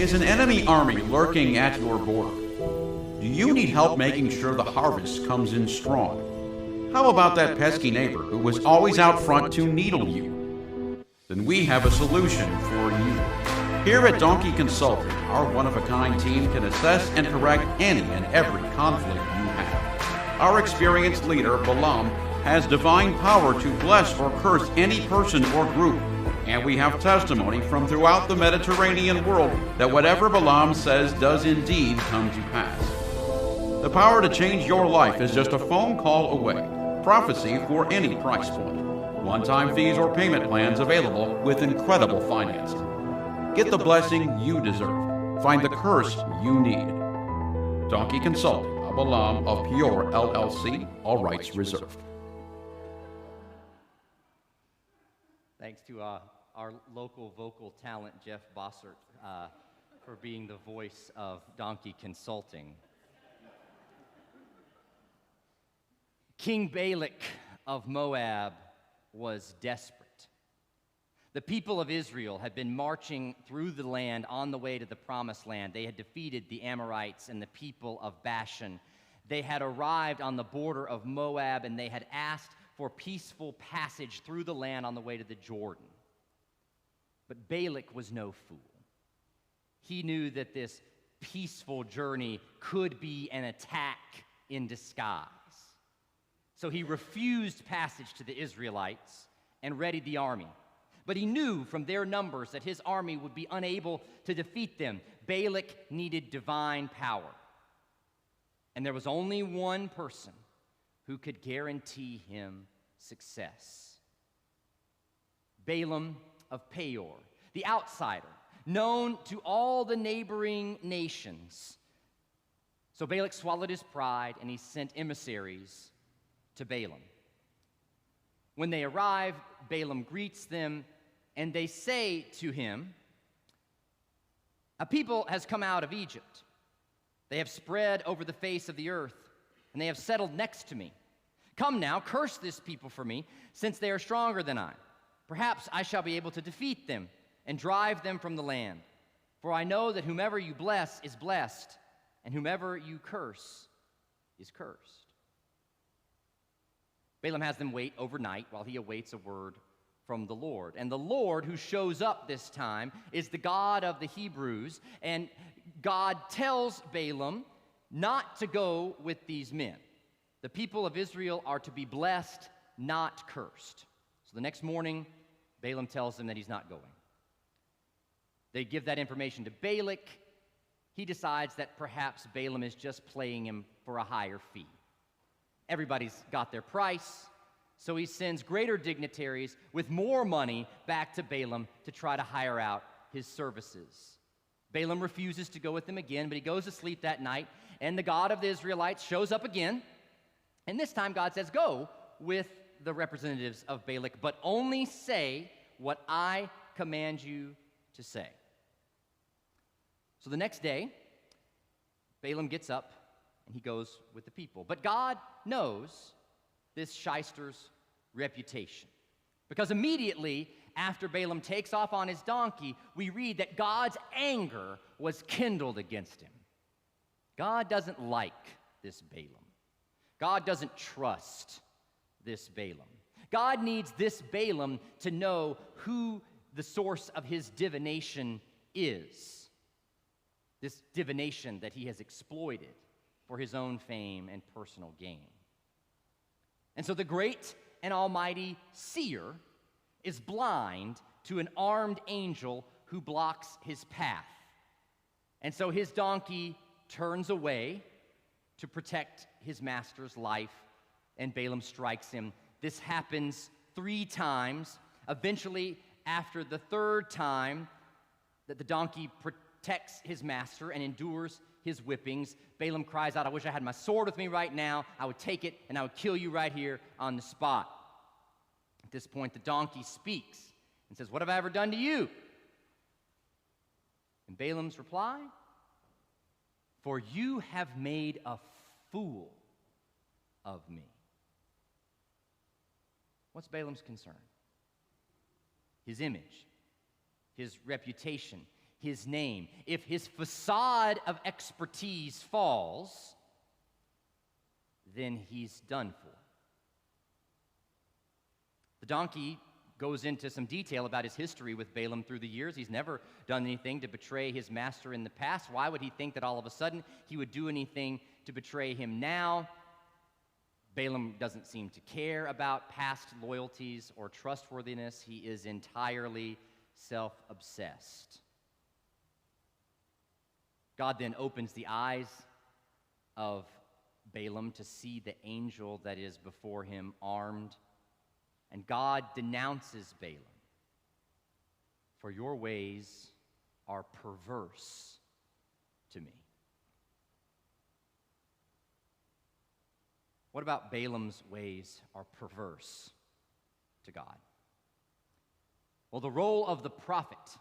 Is an enemy army lurking at your border? Do you need help making sure the harvest comes in strong? How about that pesky neighbor who was always out front to needle you? Then we have a solution for you. Here at Donkey Consulting, our one-of-a-kind team can assess and correct any and every conflict you have. Our experienced leader, Balaam, has divine power to bless or curse any person or group. And we have testimony from throughout the Mediterranean world that whatever Balaam says does indeed come to pass. The power to change your life is just a phone call away. Prophecy for any price point. One-time fees or payment plans available with incredible financing. Get the blessing you deserve. Find the curse you need. Donkey Consulting, a Balaam of Pure LLC, all rights reserved. Thanks to our local vocal talent, Jeff Bossert, for being the voice of Donkey Consulting. King Balak of Moab was desperate. The people of Israel had been marching through the land on the way to the promised land. They had defeated the Amorites and the people of Bashan. They had arrived on the border of Moab, and they had asked for peaceful passage through the land on the way to the Jordan. But Balak was no fool. He knew that this peaceful journey could be an attack in disguise. So he refused passage to the Israelites and readied the army. But he knew from their numbers that his army would be unable to defeat them. Balak needed divine power. And there was only one person who could guarantee him success. Balaam of Peor, the outsider, known to all the neighboring nations. So Balak swallowed his pride, and he sent emissaries to Balaam. When they arrive, Balaam greets them, and they say to him, "A people has come out of Egypt. They have spread over the face of the earth, and they have settled next to me. Come now, curse this people for me, since they are stronger than I. Perhaps I shall be able to defeat them and drive them from the land. For I know that whomever you bless is blessed, and whomever you curse is cursed." Balaam has them wait overnight while he awaits a word from the Lord. And the Lord, who shows up this time, is the God of the Hebrews. And God tells Balaam not to go with these men. The people of Israel are to be blessed, not cursed. So the next morning, Balaam tells them that he's not going. They give that information to Balak. He decides that perhaps Balaam is just playing him for a higher fee. Everybody's got their price, so he sends greater dignitaries with more money back to Balaam to try to hire out his services. Balaam refuses to go with them again, but he goes to sleep that night, and the God of the Israelites shows up again. And this time God says, "Go with the representatives of Balak, but only say what I command you to say." So the next day, Balaam gets up and he goes with the people. But God knows this shyster's reputation, because immediately after Balaam takes off on his donkey, we read that God's anger was kindled against him. God doesn't like this Balaam. God doesn't trust this Balaam. God needs this Balaam to know who the source of his divination is. This divination that he has exploited for his own fame and personal gain. And so the great and almighty seer is blind to an armed angel who blocks his path. And so his donkey turns away to protect his master's life, and Balaam strikes him. This happens 3 times. Eventually, after the 3rd time that the donkey protects his master and endures his whippings, Balaam cries out, "I wish I had my sword with me right now. I would take it and I would kill you right here on the spot." At this point, the donkey speaks and says, "What have I ever done to you?" And Balaam's reply, "For you have made a fool of me." What's Balaam's concern? His image, his reputation, his name. If his facade of expertise falls, then he's done for. The donkey goes into some detail about his history with Balaam through the years. He's never done anything to betray his master in the past. Why would he think that all of a sudden he would do anything to betray him now? Balaam doesn't seem to care about past loyalties or trustworthiness. He is entirely self-obsessed. God then opens the eyes of Balaam to see the angel that is before him armed. And God denounces Balaam, "For your ways are perverse to me." What about Balaam's ways are perverse to God? Well, the role of the prophet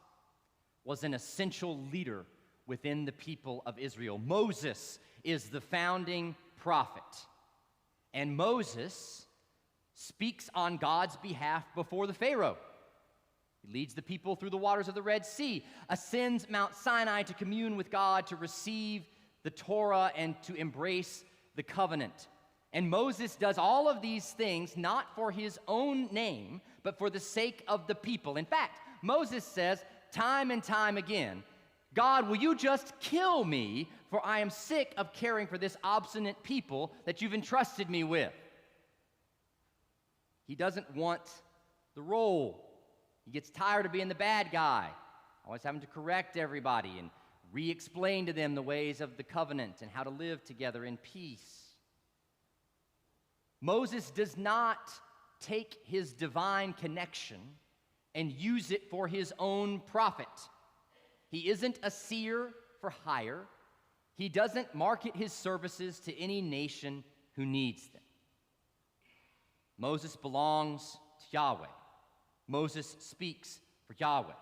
was an essential leader within the people of Israel. Moses is the founding prophet, and Moses speaks on God's behalf before the Pharaoh. He leads the people through the waters of the Red Sea, ascends Mount Sinai to commune with God, to receive the Torah, and to embrace the covenant. And Moses does all of these things not for his own name, but for the sake of the people. In fact, Moses says time and time again, "God, will you just kill me, for I am sick of caring for this obstinate people that you've entrusted me with." He doesn't want the role. He gets tired of being the bad guy, always having to correct everybody and re-explain to them the ways of the covenant and how to live together in peace. Moses does not take his divine connection and use it for his own profit. He isn't a seer for hire. He doesn't market his services to any nation who needs them. Moses belongs to Yahweh. Moses speaks for Yahweh.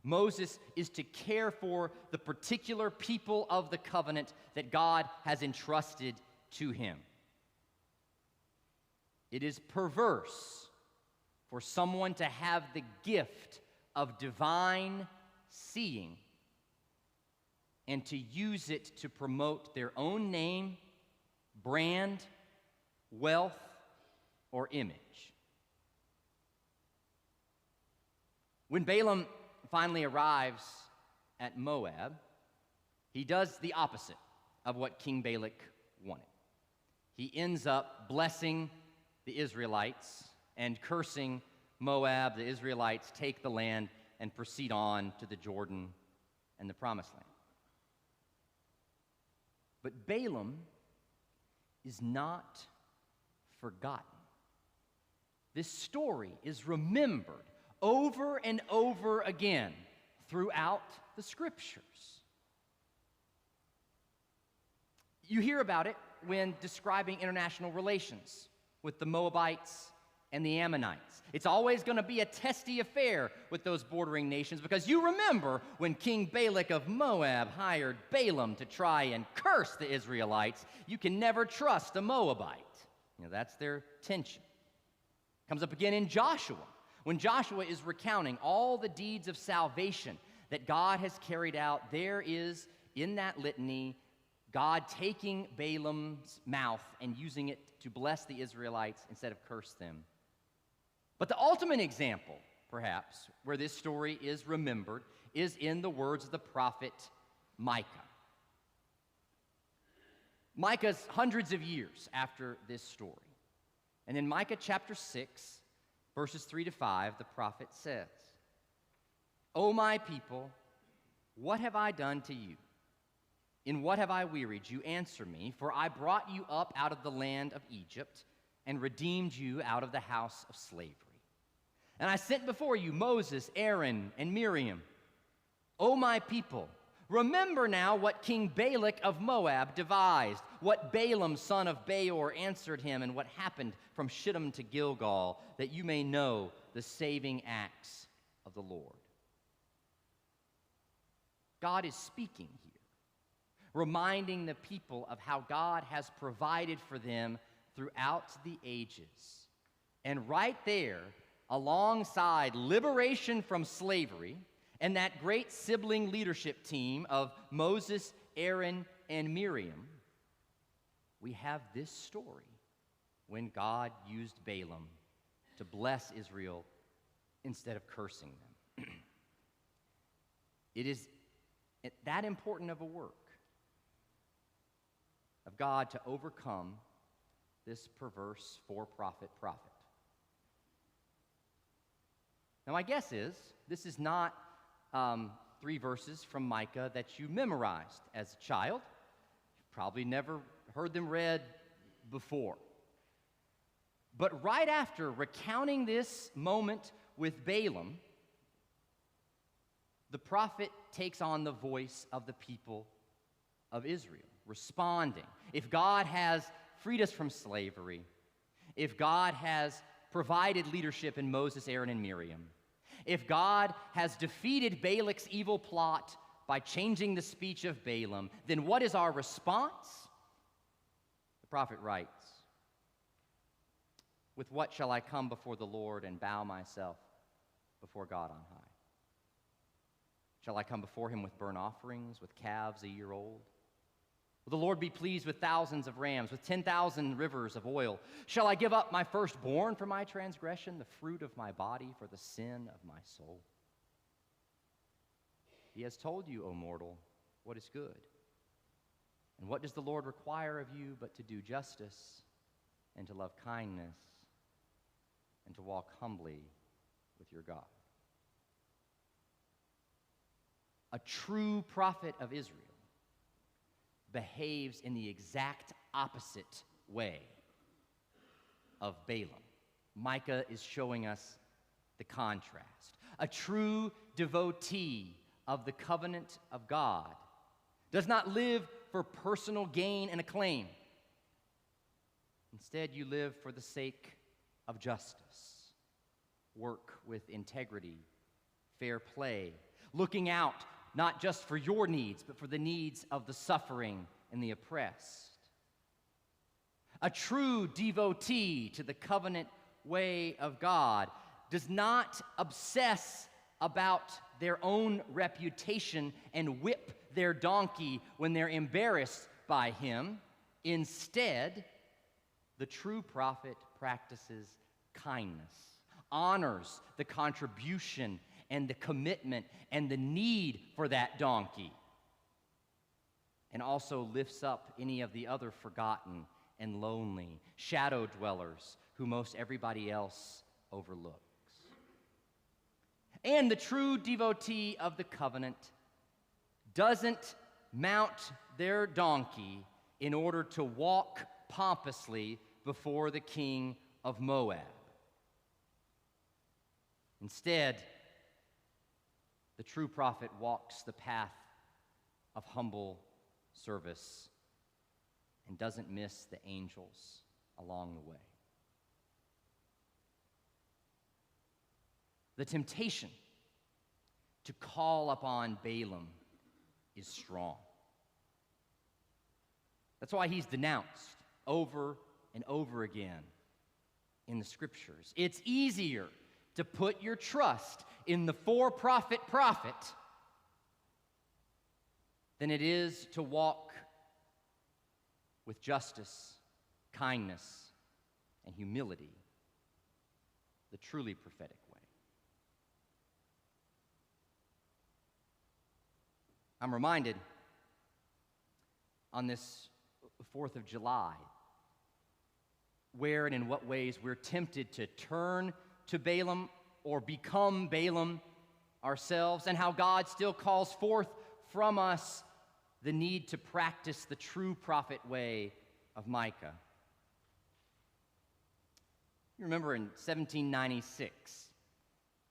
Moses is to care for the particular people of the covenant that God has entrusted to him. It is perverse for someone to have the gift of divine seeing and to use it to promote their own name, brand, wealth, or image. When Balaam finally arrives at Moab, he does the opposite of what King Balak wanted. He ends up blessing the Israelites and cursing Moab. The Israelites take the land and proceed on to the Jordan and the Promised Land. But Balaam is not forgotten. This story is remembered over and over again throughout the Scriptures. You hear about it when describing international relations with the Moabites and the Ammonites. It's always going to be a testy affair with those bordering nations, because you remember when King Balak of Moab hired Balaam to try and curse the Israelites. You can never trust a Moabite. That's their tension. Comes up again in Joshua, when Joshua is recounting all the deeds of salvation that God has carried out. There is, in that litany, God taking Balaam's mouth and using it to bless the Israelites instead of curse them. But the ultimate example, perhaps, where this story is remembered is in the words of the prophet Micah. Micah's hundreds of years after this story. And in Micah chapter 6, verses 3 to 5, the prophet says, "O my people, what have I done to you? In what have I wearied you? Answer me, for I brought you up out of the land of Egypt and redeemed you out of the house of slavery. And I sent before you Moses, Aaron, and Miriam. O my people, remember now what King Balak of Moab devised, what Balaam, son of Beor, answered him, and what happened from Shittim to Gilgal, that you may know the saving acts of the Lord." God is speaking here, reminding the people of how God has provided for them throughout the ages. And right there, alongside liberation from slavery And that great sibling leadership team of Moses, Aaron, and Miriam, we have this story when God used Balaam to bless Israel instead of cursing them. It is that important of a work of God to overcome this perverse for-profit prophet. Now, my guess is this is not 3 verses from Micah that you memorized as a child. You've probably never heard them read before. But right after recounting this moment with Balaam, the prophet takes on the voice of the people of Israel, responding. If God has freed us from slavery, if God has provided leadership in Moses, Aaron, and Miriam, if God has defeated Balak's evil plot by changing the speech of Balaam, then what is our response? The prophet writes, "With what shall I come before the Lord and bow myself before God on high? Shall I come before him with burnt offerings, with calves a year old? Will the Lord be pleased with thousands of rams, with 10,000 rivers of oil? Shall I give up my firstborn for my transgression, the fruit of my body for the sin of my soul? He has told you, O mortal, what is good. And what does the Lord require of you but to do justice and to love kindness and to walk humbly with your God?" A true prophet of Israel behaves in the exact opposite way of Balaam. Micah is showing us the contrast. A true devotee of the covenant of God does not live for personal gain and acclaim. Instead, you live for the sake of justice. Work with integrity, fair play, looking out not just for your needs, but for the needs of the suffering and the oppressed. A true devotee to the covenant way of God does not obsess about their own reputation and whip their donkey when they're embarrassed by him. Instead, the true prophet practices kindness, honors the contribution and the commitment and the need for that donkey, and also lifts up any of the other forgotten and lonely shadow dwellers who most everybody else overlooks. And the true devotee of the covenant doesn't mount their donkey in order to walk pompously before the king of Moab. Instead, the true prophet walks the path of humble service and doesn't miss the angels along the way. The temptation to call upon Balaam is strong. That's why he's denounced over and over again in the scriptures. It's easier to put your trust in the for-profit prophet than it is to walk with justice, kindness, and humility, the truly prophetic way. I'm reminded on this 4th of July where and in what ways we're tempted to turn to Balaam or become Balaam ourselves, and how God still calls forth from us the need to practice the true prophet way of Micah. You remember in 1796,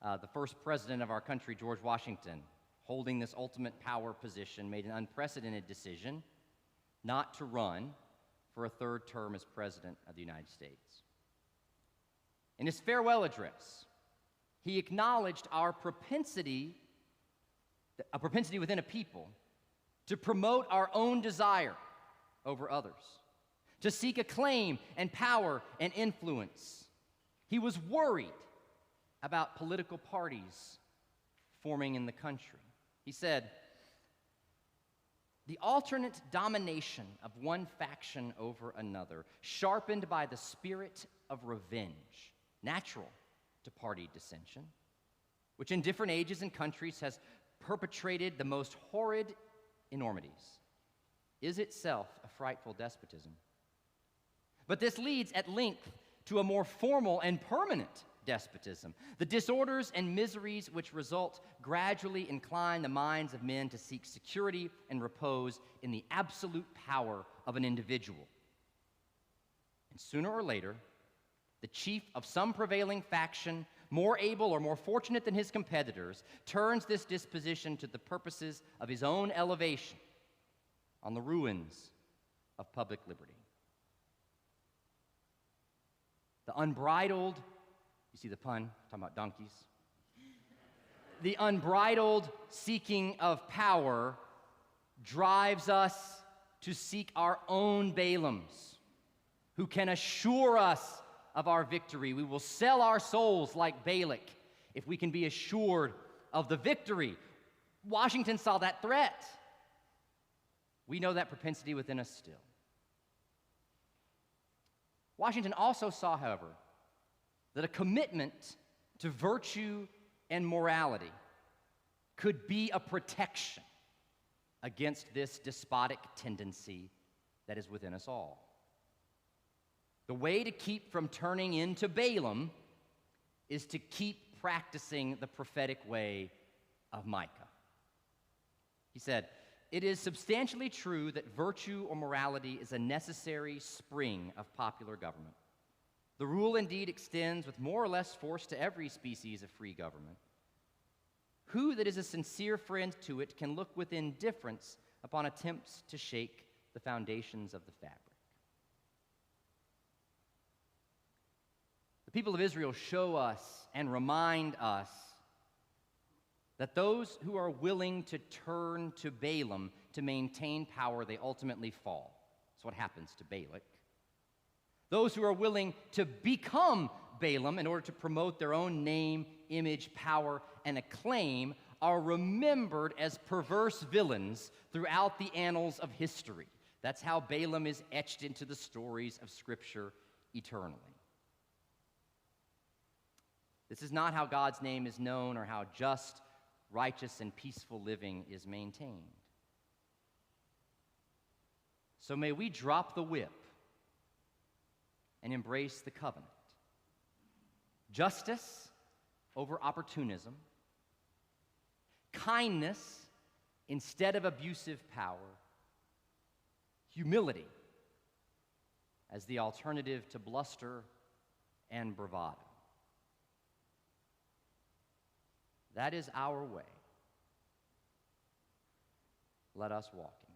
the first president of our country, George Washington, holding this ultimate power position, made an unprecedented decision not to run for a 3rd term as president of the United States. In his farewell address, he acknowledged a propensity within a people to promote our own desire over others, to seek acclaim and power and influence. He was worried about political parties forming in the country. He said, "The alternate domination of one faction over another, sharpened by the spirit of revenge, natural to party dissension, which in different ages and countries has perpetrated the most horrid enormities, is itself a frightful despotism. But this leads at length to a more formal and permanent despotism. The disorders and miseries which result gradually incline the minds of men to seek security and repose in the absolute power of an individual. And sooner or later, the chief of some prevailing faction, more able or more fortunate than his competitors, turns this disposition to the purposes of his own elevation on the ruins of public liberty." The unbridled, you see the pun, talking about donkeys. The unbridled seeking of power drives us to seek our own Balaams, who can assure us of our victory. We will sell our souls like Balak if we can be assured of the victory. Washington saw that threat. We know that propensity within us still. Washington also saw, however, that a commitment to virtue and morality could be a protection against this despotic tendency that is within us all. The way to keep from turning into Balaam is to keep practicing the prophetic way of Micah. He said, "It is substantially true that virtue or morality is a necessary spring of popular government. The rule indeed extends with more or less force to every species of free government. Who that is a sincere friend to it can look with indifference upon attempts to shake the foundations of the fabric?" The people of Israel show us and remind us that those who are willing to turn to Balaam to maintain power, they ultimately fall. That's what happens to Balak. Those who are willing to become Balaam in order to promote their own name, image, power, and acclaim are remembered as perverse villains throughout the annals of history. That's how Balaam is etched into the stories of Scripture eternally. This is not how God's name is known or how just, righteous, and peaceful living is maintained. So may we drop the whip and embrace the covenant. Justice over opportunism, kindness instead of abusive power, humility as the alternative to bluster and bravado. That is our way. Let us walk in it.